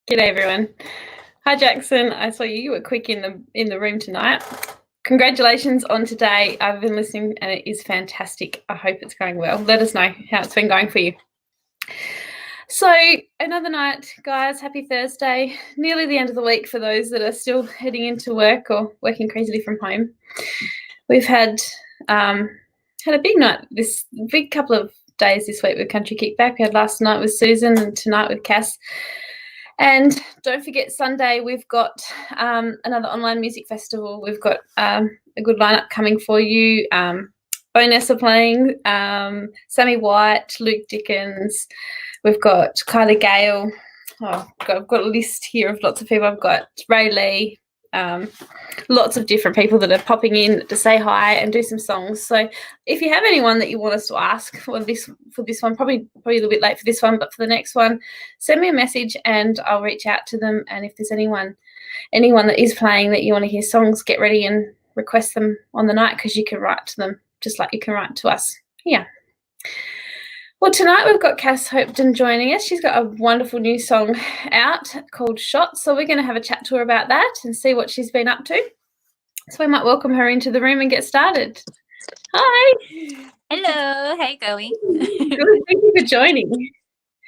G'day everyone. Hi Jackson. I saw you were quick in the room tonight. Congratulations on today. I've been listening and it is fantastic. I hope it's going well. Let us know how it's been going for you. So another night, guys. Happy Thursday. Nearly the end of the week for those that are still heading into work or working crazily from home. We've had a big night, this big couple of days this week with Country Kickback. We had last night with Susan and tonight with Cass. And don't forget Sunday, we've got another online music festival. We've got a good lineup coming for you. Bonus are playing, Sammy White, Luke Dickens. We've got Kylie Gale. I've got a list here of lots of people. I've got Ray Lee. Lots of different people that are popping in to say hi and do some songs. So if you have anyone that you want us to ask for this one, probably a little bit late for this one, but for the next one, send me a message and I'll reach out to them. And if there's anyone that is playing that you want to hear songs, get ready and request them on the night, because you can write to them just like you can write to us. Yeah. Well, tonight we've got Cass Hopetoun joining us. She's got a wonderful new song out called Shots. So we're going to have a chat to her about that and see what she's been up to. So we might welcome her into the room and get started. Hi. Hello. How you going? Good. Thank you for joining.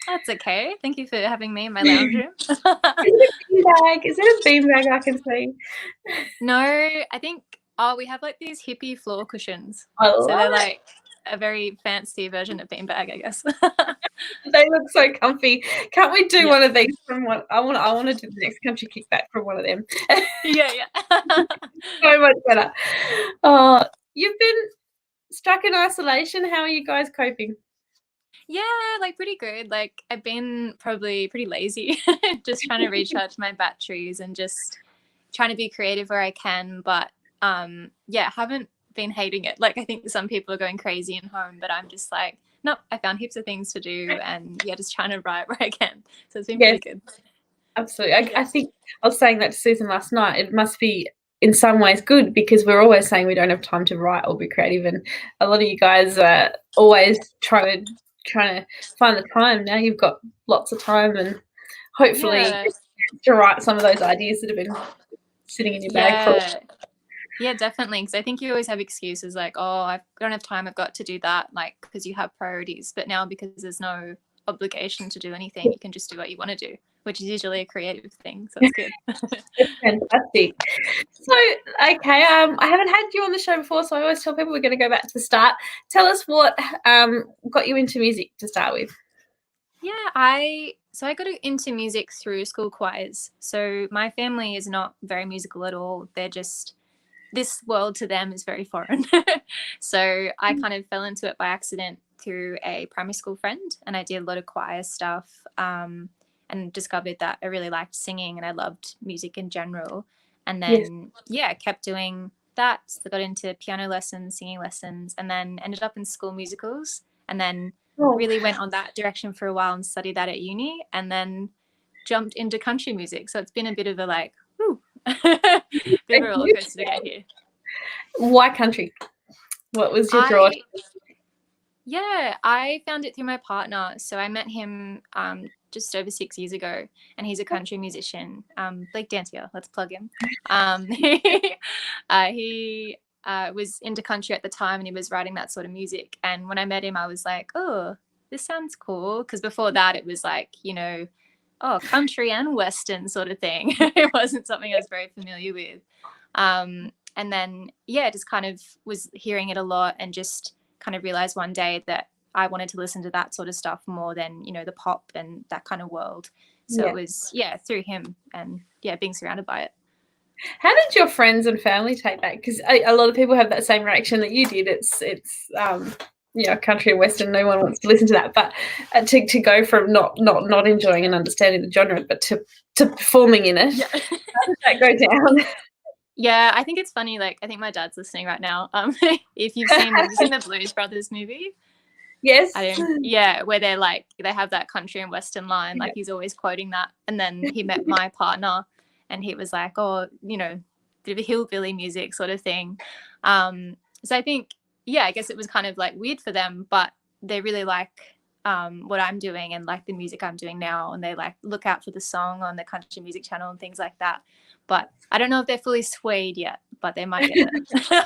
That's okay. Thank you for having me in my lounge room. Is it a beanbag I can see? No, I think we have like these hippie floor cushions. So they're like a very fancy version of beanbag, I guess. They look so comfy. Can't we do one of these from one? I want to do the next Country Kickback from one of them. Yeah. So much better. Oh, you've been stuck in isolation. How are you guys coping? Yeah, like pretty good. Like I've been probably pretty lazy, just trying to recharge my batteries and just trying to be creative where I can. But haven't been hating it. Like I think some people are going crazy in home, but I'm just like, nope, I found heaps of things to do and just trying to write where I can. So it's been pretty good. Absolutely. I think I was saying that to Susan last night. It must be in some ways good, because we're always saying we don't have time to write or be creative, and a lot of you guys are always trying to find the time. Now you've got lots of time and hopefully to write some of those ideas that have been sitting in your bag for a while. Yeah, definitely. Because I think you always have excuses like, oh, I don't have time, I've got to do that, like because you have priorities. But now, because there's no obligation to do anything, you can just do what you want to do, which is usually a creative thing. So it's good. It's fantastic. So, okay, I haven't had you on the show before, so I always tell people we're going to go back to the start. Tell us what got you into music to start with. Yeah, I got into music through school choirs. So my family is not very musical at all. They're just, this world to them is very foreign. So I kind of fell into it by accident through a primary school friend, and I did a lot of choir stuff and discovered that I really liked singing and I loved music in general. And then, kept doing that. So got into piano lessons, singing lessons, and then ended up in school musicals, and then really went on that direction for a while and studied that at uni, and then jumped into country music. So it's been a bit of a like, bit of a roller coaster to get here. Why country? What was your draw? I found it through my partner. So I met him just over 6 years ago, and he's a country musician. Blake Dantier, let's plug him. He was into country at the time, and he was writing that sort of music. And when I met him, I was like, oh, this sounds cool. Because before that, it was like, country and Western sort of thing. It wasn't something I was very familiar with. And then, just kind of was hearing it a lot, and just kind of realized one day that I wanted to listen to that sort of stuff more than, the pop and that kind of world. So it was, through him and, being surrounded by it. How did your friends and family take that? Because a lot of people have that same reaction that you did. It's country and Western, no one wants to listen to that. But to go from not enjoying and understanding the genre, but to performing in it, how did that go down? Yeah, I think it's funny. Like, I think my dad's listening right now. If you've seen the Blues Brothers movie. Yes. Where they're like, they have that country and Western line. Like, he's always quoting that. And then he met my partner, and he was like, oh, bit of a hillbilly music sort of thing. So I think, I guess it was kind of like weird for them, but they really like what I'm doing and like the music I'm doing now, and they like look out for the song on the country music channel and things like that. But I don't know if they're fully swayed yet, but they might get there.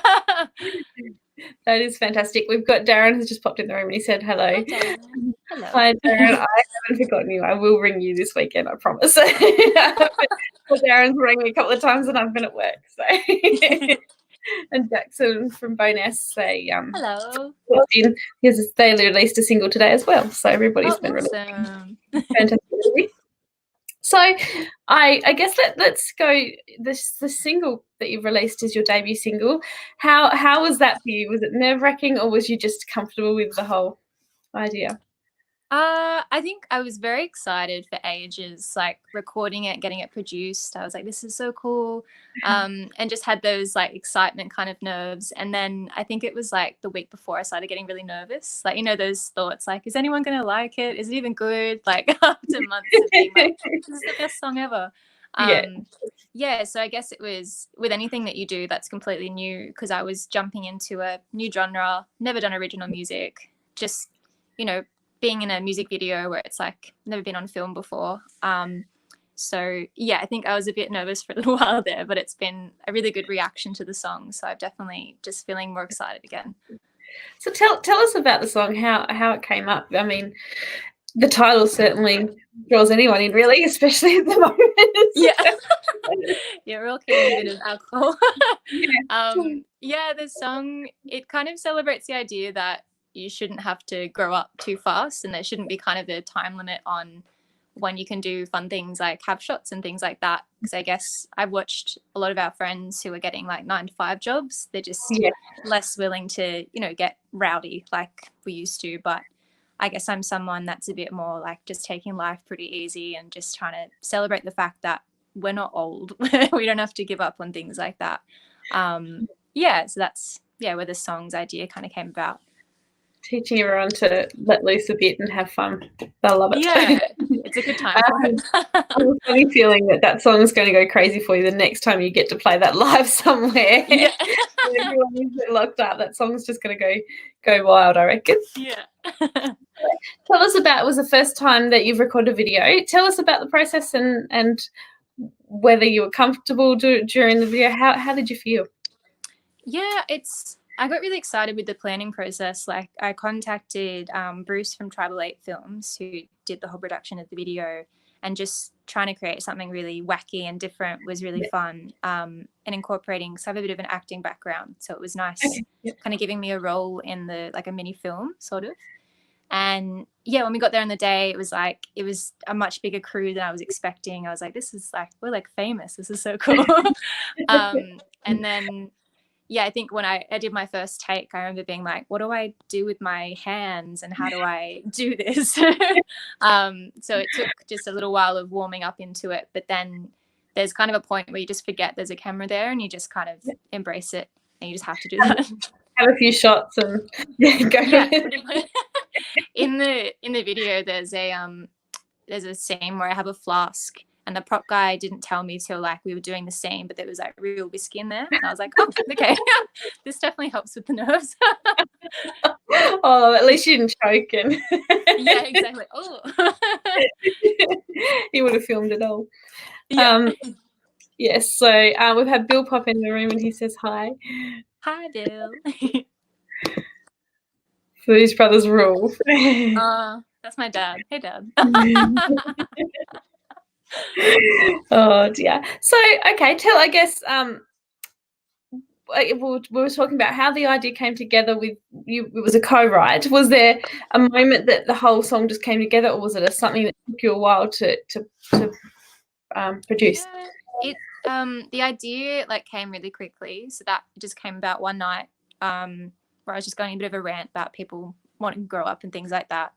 That is fantastic. We've got Darren who's just popped in the room and he said hello. Hi, Darren. Hello. Hi, Darren. I haven't forgotten you. I will ring you this weekend, I promise. Darren's rang me a couple of times and I've been at work. So, and Jackson from Bonus say hello. Because they released a single today as well. So everybody's been awesome. really fantastic. So I guess let's go. The single that you've released is your debut single. How was that for you? Was it nerve-wracking or was you just comfortable with the whole idea? I think I was very excited for ages, like recording it, getting it produced. I was like, this is so cool. And just had those like excitement kind of nerves. And then I think it was like the week before I started getting really nervous. Like, you know, those thoughts like, is anyone going to like it? Is it even good? Like after months of being like, this is the best song ever. Yeah, so I guess it was with anything that you do that's completely new, because I was jumping into a new genre, never done original music, just, you know, being in a music video where it's like never been on film before. So yeah, I think I was a bit nervous for a little while there, but it's been a really good reaction to the song. So I'm definitely just feeling more excited again. So tell us about the song, how it came up. I mean, the title certainly draws anyone in, really, especially at the moment. Yeah, we're all getting a bit of alcohol. The song, it kind of celebrates the idea that you shouldn't have to grow up too fast, and there shouldn't be kind of a time limit on when you can do fun things like have shots and things like that. Because I guess I've watched a lot of our friends who are getting like 9-to-5 jobs. They're just less willing to, you know, get rowdy like we used to. But I guess I'm someone that's a bit more like just taking life pretty easy and just trying to celebrate the fact that we're not old. We don't have to give up on things like that. So that's where the song's idea kind of came about. Teaching everyone to let loose a bit and have fun. They'll love it. Yeah, it's a good time for it. I have a funny feeling that song's going to go crazy for you the next time you get to play that live somewhere. Yeah. Everyone is locked up. That song's just going to go wild, I reckon. Yeah. Tell us about, it was the first time that you've recorded a video. Tell us about the process and whether you were comfortable during the video. How did you feel? Yeah, I got really excited with the planning process. Like I contacted Bruce from Tribal 8 Films, who did the whole production of the video, and just trying to create something really wacky and different was really fun. And incorporating, so I have a bit of an acting background, so it was nice kind of giving me a role in like a mini film sort of. And yeah, when we got there on the day, it was a much bigger crew than I was expecting. I was like, this is like, we're like famous. This is so cool. And then I think when I did my first take, I remember being like, what do I do with my hands and how do I do this? So it took just a little while of warming up into it. But then there's kind of a point where you just forget there's a camera there and you just kind of embrace it and you just have to do that. Have a few shots and go. Yeah, pretty much. In the video, there's a scene where I have a flask. And the prop guy didn't tell me till like we were doing the scene, but there was like real whiskey in there. And I was like, oh, okay, this definitely helps with the nerves. Oh, at least you didn't choke. And yeah, exactly. Oh, you would have filmed it all. Yeah. Yes. So we've had Bill pop in the room and he says hi. Hi, Bill. Blues Brothers rule. That's my dad. Hey, Dad. Oh dear. So okay, I guess we were talking about how the idea came together with you. It was a co-write. Was there a moment that the whole song just came together, or was it something that took you a while to produce? Yeah, the idea like came really quickly, so that just came about one night where I was just going a bit of a rant about people wanting to grow up and things like that.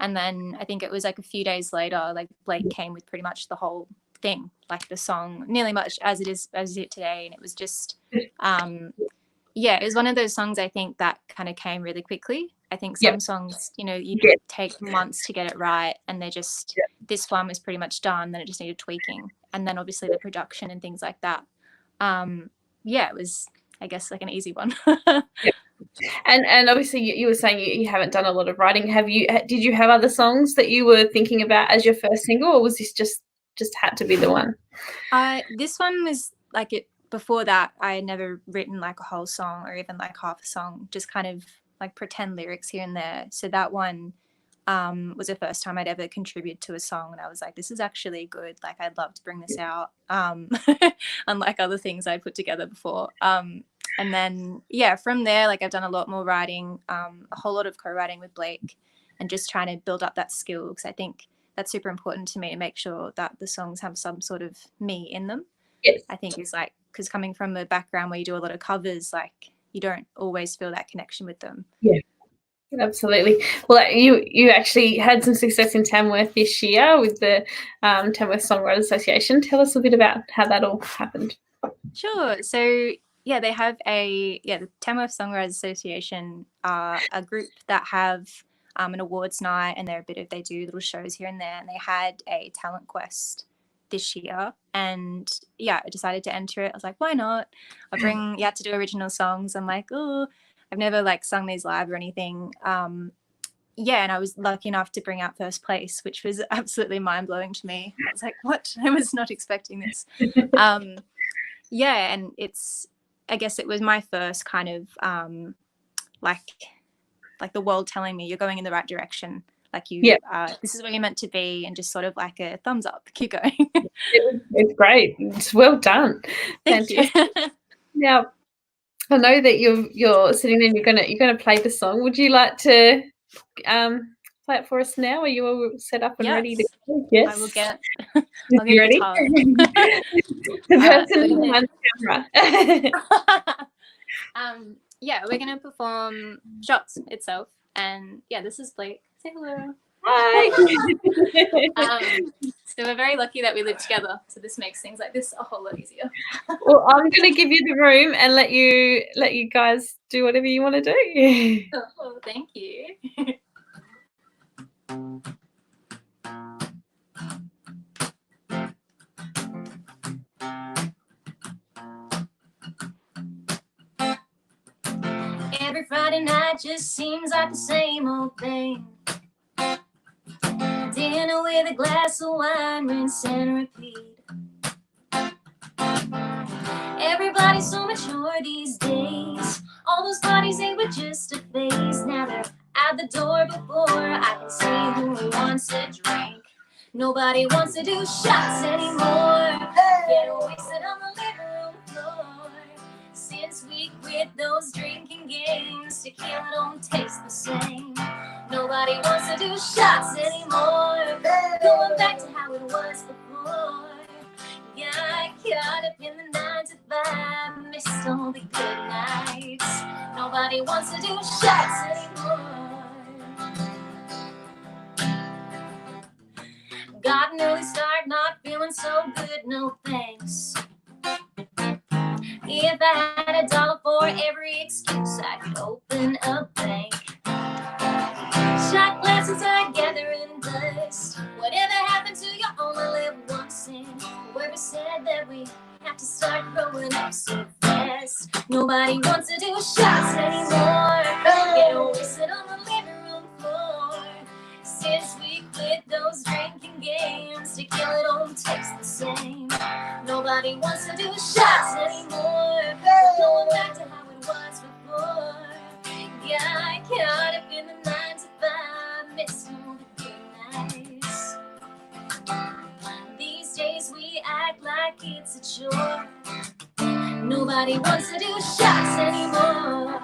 And then I think it was like a few days later, like Blake came with pretty much the whole thing, like the song, nearly much as it today. And it was just, it was one of those songs I think that kind of came really quickly. I think some songs, you know, you take months to get it right, and they're just, this one was pretty much done, then it just needed tweaking. And then obviously the production and things like that. It was, I guess, like an easy one. And obviously you were saying you haven't done a lot of writing. Did you have other songs that you were thinking about as your first single, or was this just had to be the one? This one was like it before that. I had never written like a whole song or even like half a song, just kind of like pretend lyrics here and there. So that one was the first time I'd ever contributed to a song, and I was like, this is actually good. Like, I'd love to bring this out, unlike other things I'd put together before. And then, yeah, from there, like I've done a lot more writing, a whole lot of co-writing with Blake, and just trying to build up that skill, because I think that's super important to me, to make sure that the songs have some sort of me in them. Yes. I think is like, because coming from a background where you do a lot of covers, like you don't always feel that connection with them. Yeah. Absolutely. Well, you actually had some success in Tamworth this year with the Tamworth Songwriters Association. Tell us a bit about how that all happened. Sure. So yeah, they have the Tamworth Songwriters Association are a group that have an awards night, and they do little shows here and there, and they had a talent quest this year, and yeah, I decided to enter it. I was like, why not? You had to do original songs. I'm like, oh, I've never like sung these live or anything. Yeah, and I was lucky enough to bring out first place, which was absolutely mind-blowing to me. I was like, what? I was not expecting this. Yeah, and I guess it was my first kind of like the world telling me you're going in the right direction. Like this is where you're meant to be, and just sort of like a thumbs up, keep going. It's great. It's well done. Thank you. Now, I know that you're sitting there and you're gonna play the song. Would you like to play it for us now? Are you all set up and ready to go? Yes. I will get. I'll get ready. The person behind the camera. Yeah, we're gonna perform Shots itself, and yeah, this is Blake. Say hello. Hi. So we're very lucky that we live together, so this makes things like this a whole lot easier. Well, I'm going to give you the room and let you guys do whatever you want to do. Oh, thank you. Every Friday night just seems like the same old thing. Dinner with a glass of wine, rinse and repeat. Everybody's so mature these days. All those parties, they were just a phase. Now they're at the door before I can see who wants a drink. Nobody wants to do shots anymore. Get wasted on the living room floor. Since we quit those drinking games, tequila don't taste the same. Nobody wants to do shots anymore. Going back to how it was before. Yeah, I caught up in the 9 to 5, missed all the good nights. Nobody wants to do shots anymore. Got an early start, not feeling so good, no thanks. If I had $1 for every excuse, I could open a bank. Shot glasses I gather and dust. Whatever happened to you only live once, and whoever said that we have to start growing up so fast. Nobody wants to do shots anymore. Get wasted on the living room floor. Since we quit those drinking games, tequila don't taste the same. Nobody wants to do shots anymore. Going back to how it was before. Yeah, I caught up in the 9 to 5, missed all the good nights. These days we act like it's a chore. Nobody wants to do shots anymore.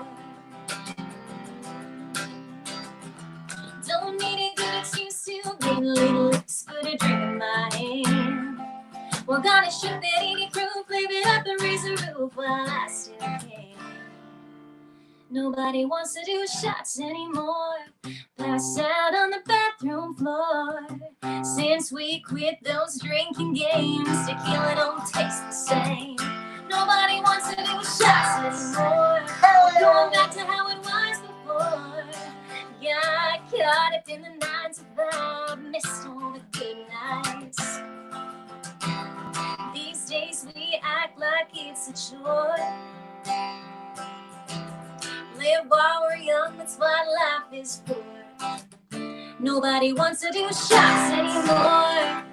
Don't need a good excuse to get a little licks for the drink in my hand. Well, gonna shoot that 80 proof, leave it up and raise the roof while I still can. Nobody wants to do shots anymore. Pass out on the bathroom floor. Since we quit those drinking games, tequila don't taste the same. Nobody wants to do shots anymore. Going back to how it was before. Yeah, I caught up in the 9 to 5, missed all the good nights. These days we act like it's a chore. live while we're young, that's what life is for. Nobody wants to do shots anymore.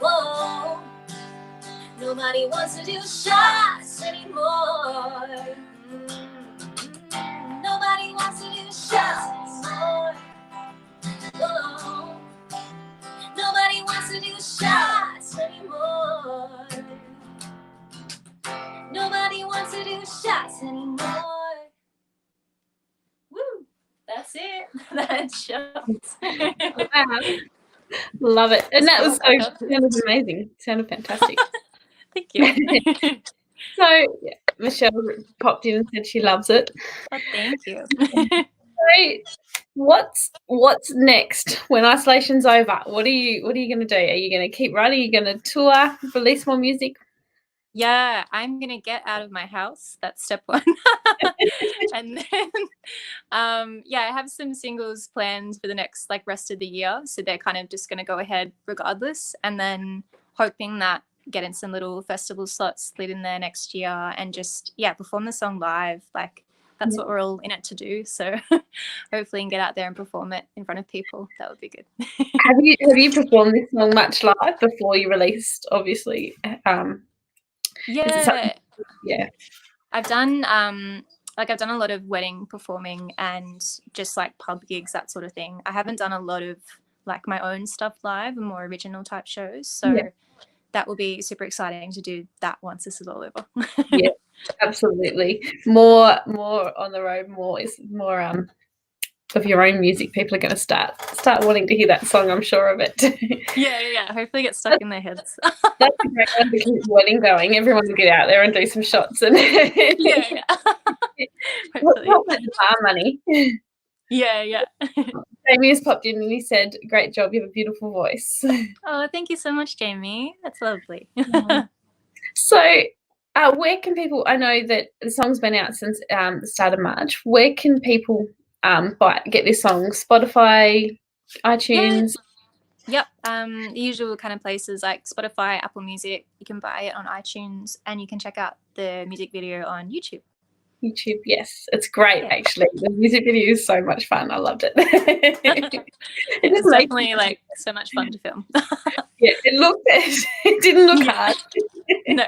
Whoa. Nobody wants to do shots anymore. Nobody wants to do shots anymore. Whoa. Nobody wants to do shots anymore. Nobody wants to do shots anymore. Woo! That's it. That's shots. Wow. Love it. And that was sounded amazing. Sounded fantastic. Thank you. So yeah, Michelle popped in and said she loves it. Oh, thank you. So what's next when isolation's over? What are you going to do? Are you going to keep writing? Are you going to tour, release more music? Yeah, I'm gonna get out of my house. That's step one. And then yeah, I have some singles planned for the next rest of the year, so they're kind of just gonna go ahead regardless, and then hoping that getting some little festival slots slid in there next year and just perform the song live. That's what we're all in it to do, so hopefully can get out there and perform it in front of people. That would be good. Have you performed this song much live before you released, obviously? Yeah. I've done I've done a lot of wedding performing and just pub gigs, that sort of thing. I haven't done a lot of my own stuff live and more original type shows, so that will be super exciting to do that once this is all over. Yeah, absolutely. More on the road, more of your own music. People are going to start wanting to hear that song, I'm sure of it. Yeah, hopefully get stuck in their heads. That's a great one to keep the wedding going. Everyone will get out there and do some shots and yeah. Help with the bar money. Yeah. Jamie has popped in and he said, "Great job, you have a beautiful voice." Oh, thank you so much, Jamie. That's lovely. So where can people, I know that the song's been out since the start of March, where can people get this song? Spotify, iTunes? Yep. The usual kind of places like Spotify, Apple Music. You can buy it on iTunes, and you can check out the music video on YouTube. YouTube, yes. It's great, actually. The music video is so much fun. I loved it. It's definitely so much fun to film. Yeah, it didn't look hard. No.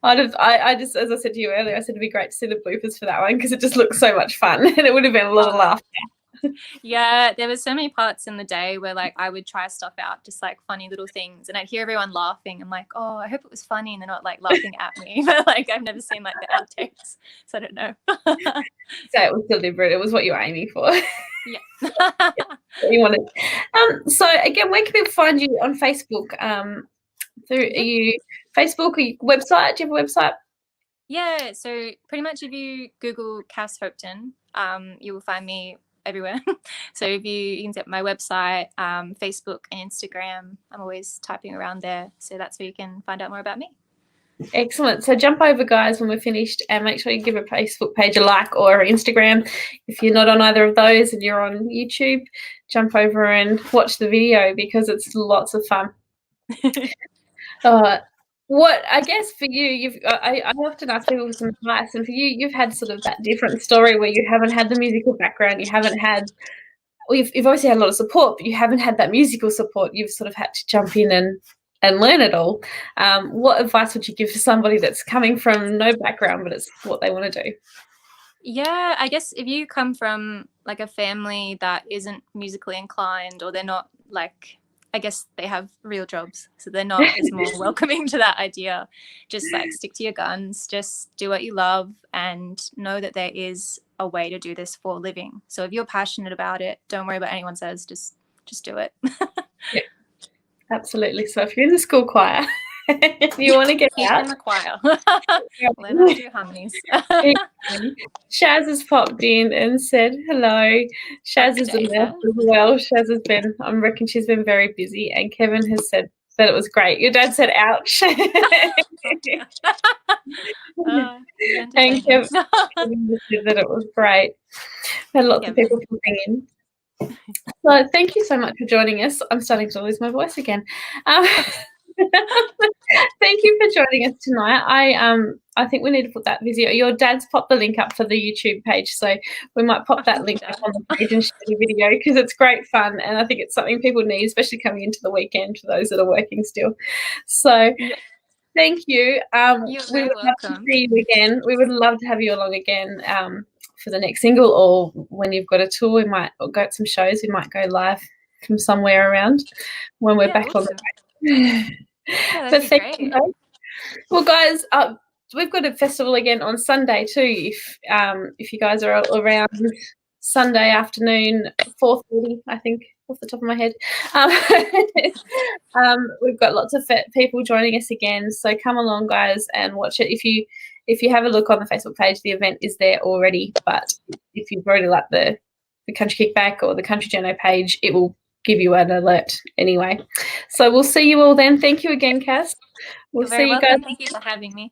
I just, as I said to you earlier, I said it'd be great to see the bloopers for that one because it just looks so much fun and it would have been a lot of laughter. Yeah, there was so many parts in the day where I would try stuff out, just funny little things, and I'd hear everyone laughing. I'm like, oh, I hope it was funny and they're not laughing at me. But I've never seen the outtakes, so I don't know. So it was deliberate. It was what you were aiming for. Yeah. You wanted. So again, where can people find you on Facebook? Are you Facebook or your website? Do you have a website? Yeah, so pretty much if you Google Cass Hopetoun, you will find me everywhere. So if you can get my website, Facebook and Instagram, I'm always typing around there, so that's where you can find out more about me. Excellent. So jump over, guys, when we're finished, and make sure you give a Facebook page a like or Instagram. If you're not on either of those and you're on YouTube, jump over and watch the video because it's lots of fun. What I guess for you, I often ask people for some advice, and for you, you've had sort of that different story where you haven't had the musical background, you haven't had, well, you've obviously had a lot of support, but you haven't had that musical support. You've sort of had to jump in and learn it all. What advice would you give to somebody that's coming from no background, but it's what they want to do? Yeah, I guess if you come from a family that isn't musically inclined, or they're not I guess they have real jobs, so they're not as more welcoming to that idea. Just stick to your guns, just do what you love, and know that there is a way to do this for a living. So if you're passionate about it, don't worry about what anyone says, just do it. Yeah, absolutely. So if you're in the school choir, you want to get out in the choir, learn how to do harmonies. Shaz has popped in and said hello. Shaz is a nurse as well. Shaz has been, I reckon she's been very busy, and Kevin has said that it was great. Your dad said ouch. And Kevin said that it was great. Had lots of people popping in. So thank you so much for joining us. I'm starting to lose my voice again. Thank you for joining us tonight. I think we need to put that video. Your dad's popped the link up for the YouTube page, so we might pop that link up on the page and share the video because it's great fun, and I think it's something people need, especially coming into the weekend for those that are working still. So. Yeah. Thank you. We would love to see you again. We would love to have you along again for the next single, or when you've got a tour, we might go to some shows. We might go live from somewhere around when we're back on the road. Yeah, that'd be great. You. Well, guys, we've got a festival again on Sunday too. If you guys are around Sunday afternoon, 4:30, I think, off the top of my head. We've got lots of people joining us again, so come along, guys, and watch it. If you have a look on the Facebook page, the event is there already. But if you've already liked the Country Kickback or the Country Journo page, it will give you an alert anyway. So we'll see you all then. Thank you again, Cass. We'll see you guys. Thank you for having me.